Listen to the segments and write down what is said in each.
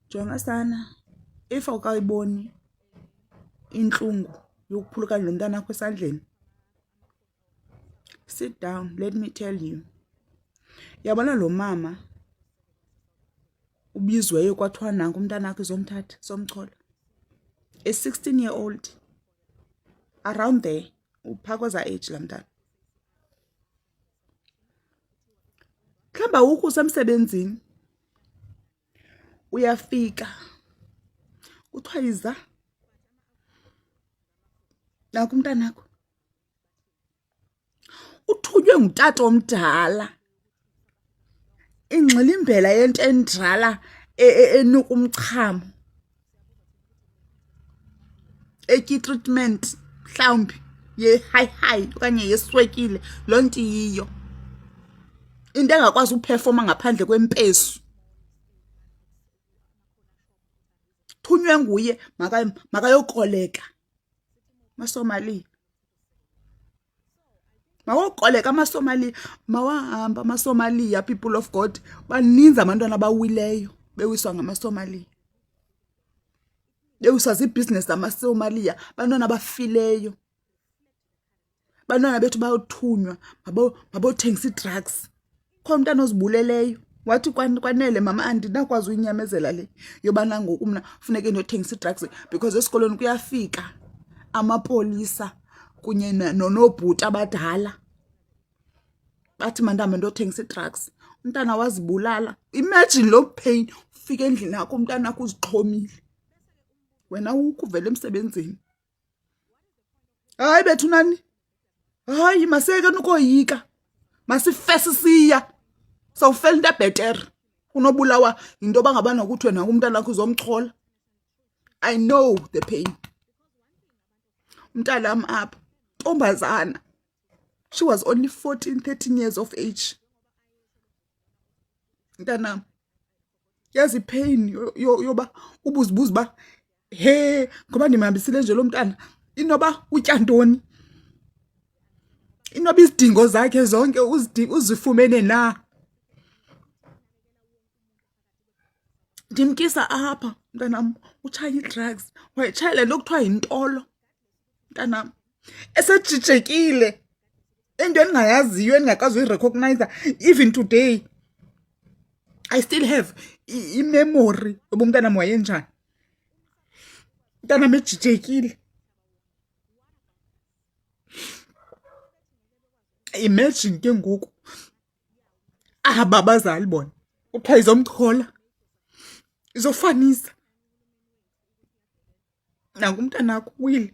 Jonga sana, if awukayiboni inhlungu yokuphulukana nomntana wakho esandleni, sit down, let me tell you. Yabona lo mama ubizweyo kwathiwa nangu umntana wakhe izomthatha, somchola. A 16-year-old, around there, uphakweza age la mntana. Mhlamba ukho usemsebenzini, uyafika, kuthiwa yiza nangu umntanakho. Uthunywe ngutata omdala, ingxilimbela yento endala enuka umchamo, etyi treatment mhlawumbi ye-high okanye yeswekile, loo nto yiyo into engakwazi uphefoma ngaphandle kwempesu. Thunywe nguye makayokoleka amaSomalia. Mawokoleka amaSomalia, mawahamba amaSomalia, people of God. Baninzi abantwana abawileyo bewiswa ngamaSomalia, bewiswa ziibhizinesi zamaSomalia, bantwana abafileyo. Bantwana bethu bayothunywa mabothengisa ii-drugs. Khona umntana ozibuleleyo wathi kwanele mama andinakwazi uyinyamezela le yobana ngoku mna funeke ndiyothengisa ii-drugs because esikolweni kuyafika amapolisa kunye noonobhuti abadala bathi mandihambe ndiyothengisa ii-drugs. Umntana wazibulala. Imagine lo pain, ufika endlini yakho umntana wakho uzixhomile, wena ukho uvele emsebenzini. Hayi bethu nani, hayi masiyeke nukoyika, masifese siya. Sawufela into ebhetere kunobulawa yinto yoba ngabana kuthiwe nangu umntana wakho uzomchola. I know the pain. Umntanam apha, ntombazana, she was only 14, 13 years of age. Mntanam, yazi ipain yoba ubuzibuza uba he ngoba ndimhambisile nje lo mntana inoba utya ntoni, inoba izidingo zakhe zonke uzifumene na. Ndimkisa apha mntanam, utshaya ii-drugs, wayetshayela into kuthiwa yintolo mntanam, esejijekile, into endingayaziyo endingakwazi uyirecognizer. Even today I still have imemory yoba umntanam wayenjani. Umntanam ejijekile. Imagine ke ngoku aba bazali bona kuthiwa izomchola, izofanisa nangu umntanakho uwile.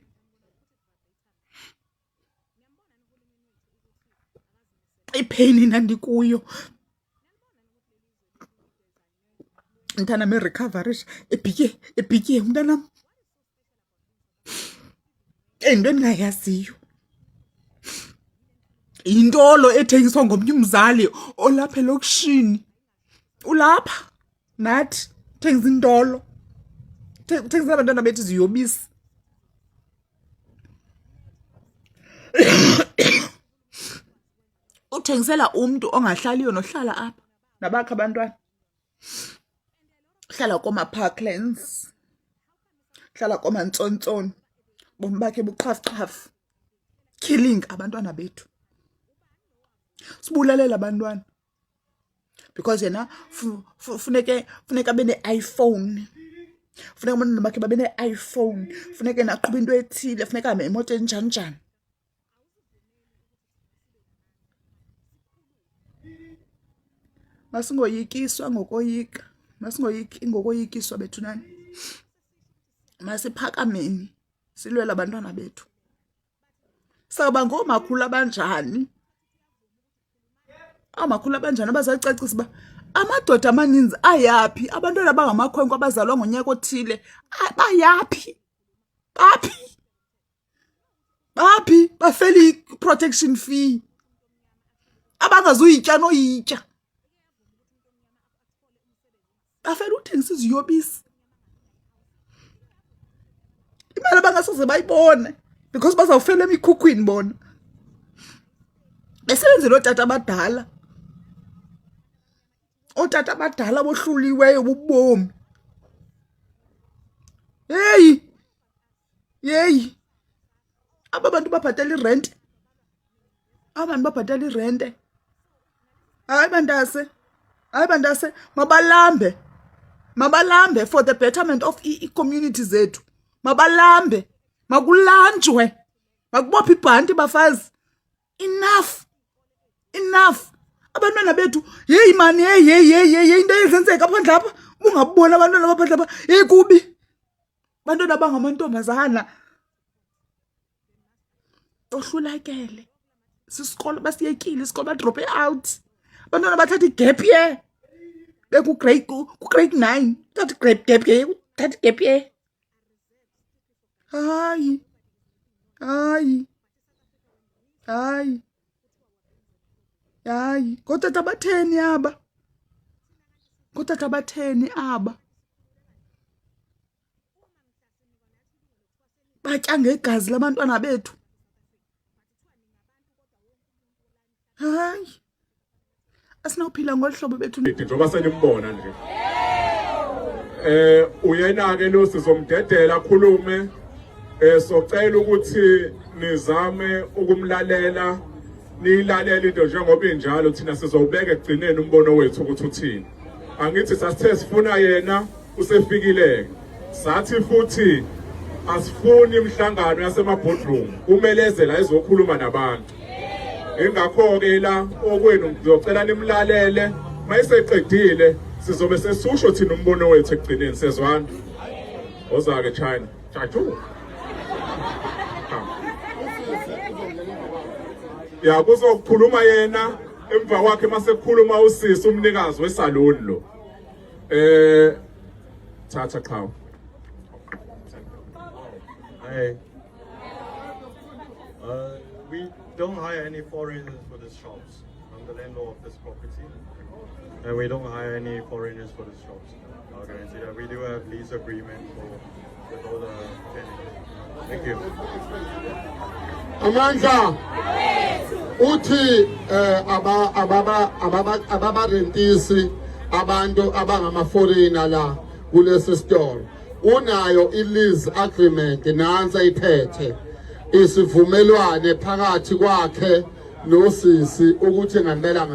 Ipain nandikuyo mntanam, erecovery ebhitye umntanam, into endingayaziyo. Yintolo ethengiswa ngomnye umzali olapha elokishini. Ulapha nathi thengisa intolo, thengisa abantwana bethu iziyobisi. Uthengisela umntu ongahlaliyo nohlala apha nabakho abantwana. Uhlala kooma-Parklands, uhlala koomantsontsono, bomi bakhe buqhafuqhafu, killing abantwana bethu. Sibulalela abantwana because yena funeke abe ne-iPhone, funeka abantwana bakhe babe ne-iPhone, funeka yena aqhube into ethile, funeka ahambe imoto enjani njani. Masingoyikiswa ngokoyika, masingoyiki ngokoyikiswa bethu nani. Masiphakameni silwela abantwana bethu. Sawuba ngoomakhulu abanjani, amakhulu abanjani abazayicacisa uba amadoda amaninzi ayaphi, abantwana abangamakhwenkwe abazalwa ngonyaka othile bayaphi, baphi bafela i-protection fee abangazuyitya noyitya, bafela uthengisa iziyobisi, imali abangasoze bayibone because bazawufela emikhukwini bona besebenzela ootata abadala, ootata abadala bohluliweyo bubomi. Yeyi. Aba bantu babhatala irent. Abantu babhatala irente. Hayi bandase. Mabalambe for the betterment of i-community zethu. Mabalambe. Makulanjwe. Makubophe ibhanti bafazi. Enough. Abantwana bethu, yeyi mani, yeyi into ezenzeka phandle apha. Ungabona abantwana baphandle apha. Yeyi kubi. Abantwana bangamantombazana. Ohlulakele. Sisikolo basiyekile, isikolo badrope out. Abantwana bathatha i-gap year. Beku-grade 9. Thatha gap year. Thatha gap year. Hayi. Kotata batheni aba. Batya ngegazi labantwana bethu. Hayi. Asinawuphila ngolu hlobo bethu. Njengoba senimbona nje. Uyena ke lo sizomdedela akhulume. Socela ukuthi nizame ukumlalela. Nilalela into njengoba injalo thina sizobeka egcineni umbono wethu ukuthi uthini. Angithi sasithe sifuna yena usefikile. Sathi futhi asifuni imhlangano yasema-boardroom. Umelezela ezokhuluma nabantu. Ingakho ke la okwenu ngizocela nimlalele. Mayiseqedile sizobe sesusho thina umbono wethu egcineni sezwana. Oza ke China. Chachu. Ya kuzokhuluma yena emva kwakhe mase kukhuluma usisi umnikazi wesalon lo. Thatha qhawe. Hey. We don't hire any foreigners for these shops. I'm the landlord of this property. And we don't hire any foreigners for these shops. I'll guarantee that. We do have lease agreement with all the tenants. Thank you. Amandla uthi ababarentisi abantu abangama foreigner la kulesi store unayo i-lease agreement nansa iphethe isivumelwane phakathi kwakhe nosisi ukuthi ngempela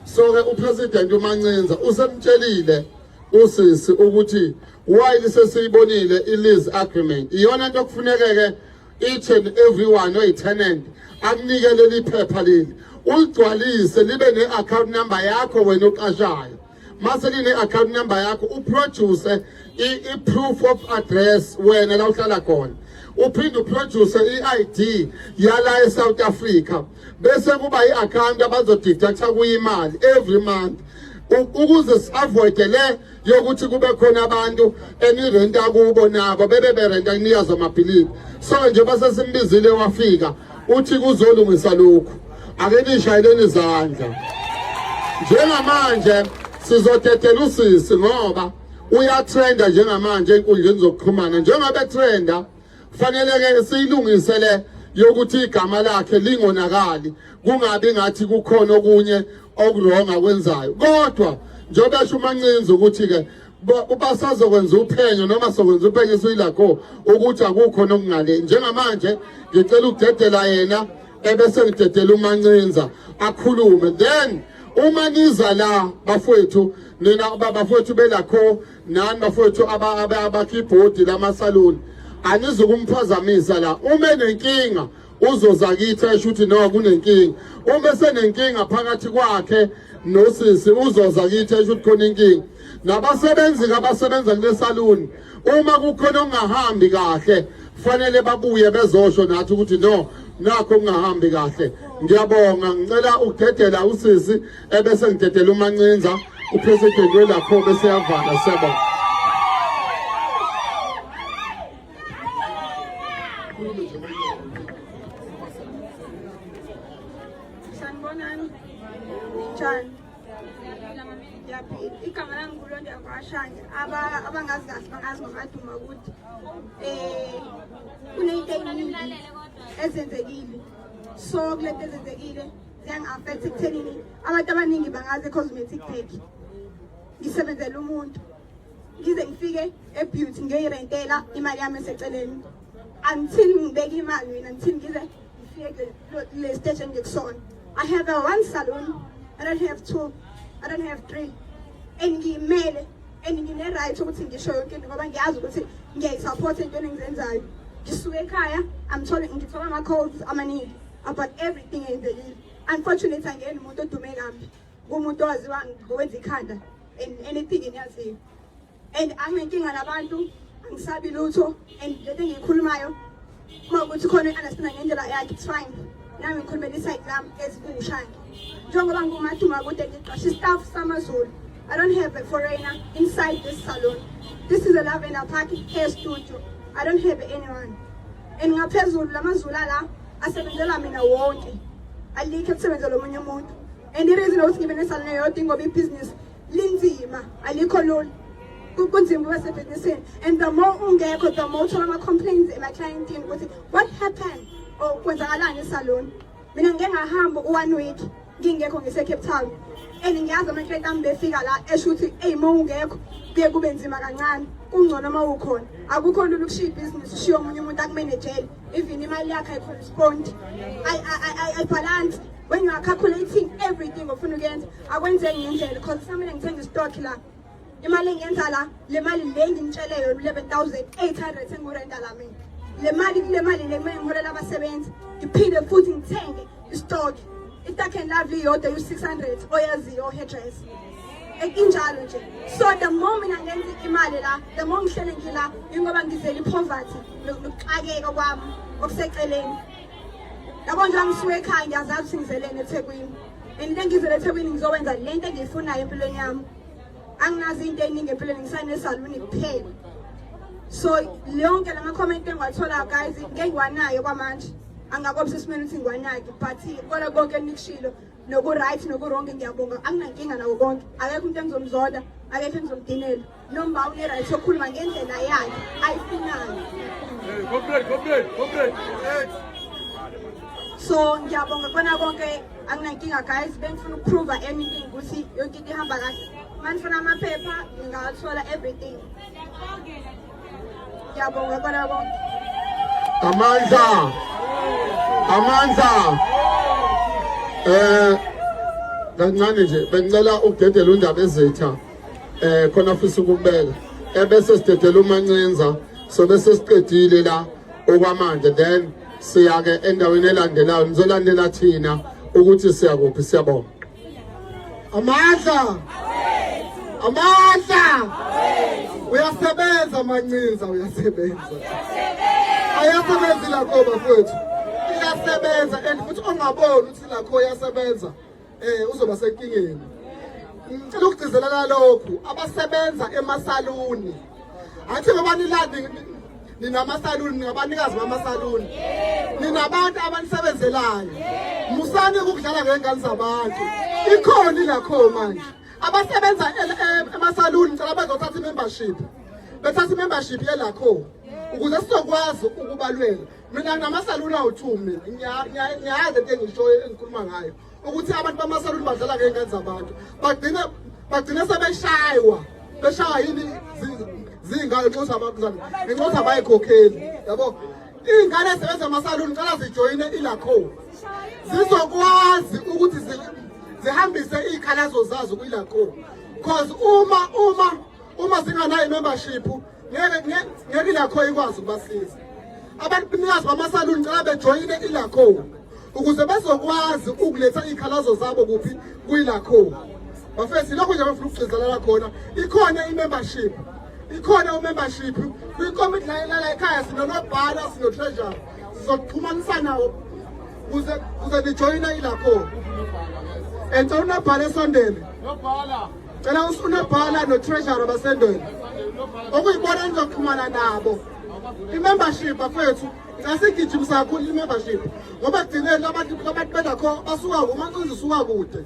so ke upresident uMancinza usemtshelile usisi ukuthi while sesiyibonile i-lease agreement iyona into okufunekeke each and everyone oyi-tenant akunikele liphepha leli uligcwalise libe ne-account number yakho wena oqashayo mase line-account number yakho uproduce i-proof of address wena la uhlala khona uphinde uproduce i-ID yala eSouth Africa bese kuba i-account abazodidektha kuyimali every month ukuze si-avoide le yokuthi kube khona abantu enirenta kubo nabo berenta kuniyaza amabhilidi so nje basesimbizile wafika uthi kuzolungisa lokhu ake nishayeleni izandla njengamanje sizodedela usisi ngoba uyatrenda njengamanje enkundleni zokuxhumana njengoba etrenda kufanele-ke siyilungisele yokuthi igama lakhe lingonakali kungabi ngathi kukhona okunye okuronga kwenzayo kodwa njengoba esho uMancinza ukuthi-ke basazokwenza uphenyo noma sokwenza uphenyo esiyilakho ukuthi akukho okungale njengamanje ngicela ukudedela yena ebese ngidedela uMancinza akhulume then uma niza la bafowethu nina bafowethu belakho nani bafowethu aba-keyboard lamasaloni anizukumphazamisa la uma enenkinga uzoza kithi esho ukuthi no kunenkinga uma esenenkinga phakathi kwakhe nosisi uzoza kithi esho ukuthi khona inkinga nabasebenzi abasebenza kule saluni uma kukhona okungahambi kahle kufanele babuye bezosho nathi ukuthi no nakho kungahambi kahle ngiyabonga ngicela ukudedela usisi ebese ngidedela uMancinza upresident welapho bese yavala siyabonga sanibonani njani yaphila igama lami ngulonda kwashanya abangazi kahle bangazi ngomaduma ukuthi kuneyinto eyiningi ezenzekile so kule nto ezenzekile ziyangi-affect ekuthenini abantu abaningi bangazi e-cosmetic pack ngisebenzela umuntu ngize ngifike ebeauty ngeyirentela imali yami eseceleni until ngibeke imali mina until ngize ngifike le station ngikusona. I have one salon, I don't have two, I don't have three, and ngiyimele and ngine-right ukuthi ngisho yonke into ngoba ngiyazi ukuthi ngiyayisupport entweni engizenzayo. Ngisuke ekhaya ngithola ama-calls amaningi about everything engiyenzekile. Unfortunately angiyena umuntu odume kabi kumuntu owaziwa ngokwenza ikhanda and anything engiyaziyo, and anginenkinga nabantu, angisabi lutho, and lento engiyikhulumayo uma ukuthi khona i-understand ngendlela yakhe, it's fine. Nami ngikhulumela isayidi lami ezibushange njengoba ngumaduma kude ngiqashe staff samaZulu. I don't have a foreigner inside this salon. This is a Lavender Park hair studio. I don't have anyone. And ngaphezulu lamaZulu la asebenzela mina wonke, alikho ekusebenzela omunye umuntu. And the reason ukuthi ngibe nesalon eyodwa ngoba ibhizinisi linzima, alikho lula, kunzima ukuba sebhizinisini. And the more ungekho, the more uthola ama-complaints ema-clientini ukuthi what happened or kwenzakalani esalon. Mina ngike ngahamba 1 week ngingekho ngise-Cape Town, and ngiyazi ama-client ami befika la esho ukuthi eyi uma ungekho kuye kube nzima kancane, kungcono uma ukhona. Akukho lula ukushiya ibhizinisi ushiye omunye umuntu akumanejele, even imali yakhe ayi-correspond, ayibhalansi. When you are calculating everything ofuna ukuyenza akwenzeki ngendlela, because kusamele ngithenge istock la, imali engiyenza la, le mali le ngimtshele yona 11,800 engurenta la mina. Le mali le ngiholela abasebenzi, ngiphinde futhi ngithenge istock. I-Dark and Lovely yodwa yu-600 oyaziyo hairdress. Injalo nje. So the more mina ngenza imali la, the more ngihlele ngila ingoba ngizela i-poverty nokuxakeka kwami okuseceleni. Yabo nje ngisuke ekhaya ngiyazazi ukuthi ngizelene eThekwini, and le ngizele eThekwini ngizowenza lento engiyifunayo empilweni yami. Anginazi into eningi empilweni, ngisanesaluni kuphela. So yonke lama-comment engiwathola guys ngeke ngiwanayo kwamanje, angakobisa esimeni ukuthi ngiwanake, but kodwa konke enikushilo noku-right noku-wrong ngiyabonga, anginankinga nawo konke. Akekho umuntu engizomzoda, akekho engizomdinela, noma une-right yokukhuluma ngendlela yakhe ayifunayo. So ngiyabonga kona konke, anginankinga guys, bengifuna ukuprova anything ukuthi yonke into ihamba kahle. Manifuna amaphepha ngingawathola everything. Ngiyabonga kona konke. Amandla kancane nje bengicela ukudedela undaba ezetha khona afisa ukubeka ebese sidedela uMancenza, so bese siqedile la okwamanje, then siya ke endaweni elandelayo nizolandela thina ukuthi siya kuphi. Siyabonga. Amandla uyasebenza Mancenza, uyasebenza, ayasebenza lakho bafowethu, iyasebenza, and futhi ongaboni ukuthi lakho iyasebenza uzoba senkingeni. Ngicela ukugcizelela lokhu abasebenza emasaluni, athi ngoba nilandi ninamasaluni, ningabanikazi bamasaluni, ninabantu abanisebenzelayo, musani ukudlala ngengane zabantu. Ikhona ilakho manje abasebenza emasaluni, ngicela bazothatha i-membership, bethatha i-membership yelakho ukuze sizokwazi ukubalwela. Mina ngamasaluni awu2 mina ngiyazi into engishoyo engikhuluma ngayo ukuthi abantu bamasaluni badlala ngengane zabantu, bagcina beshaywa yini zingane ngenxa abayikhokheli. Yabo ingane esebenza emasaluni ngicela zijoyine ilakho zizokwazi ukuthi zihambise izikhalazo zazo kwilakho, because uma zinganayo membership ngeke ilakho ikwazi ukubasiza. Abantu nikazi bamasaluni ngicela bejoyine ilakho ukuze bezokwazi ukuletha izikhalazo zabo kuphi kwilakho. Bafethu lokho nje bafuna ukugcizelela khona, ikhona i-membership, ikhona u-membership kwi-committee la ekhaya, sinonobhala, sino-treasurer, sizoxhumanisa nawo ukuze nijoyine ilakho. And unobhala esondele, cela unobhala no-treasurer basendweni okuyibona nizoxhumana nabo. I-membership bafethu ngasigijimisa kakhulu i-membership ngoba kugcineni abantu belakho basuka uMancenza usuka kude.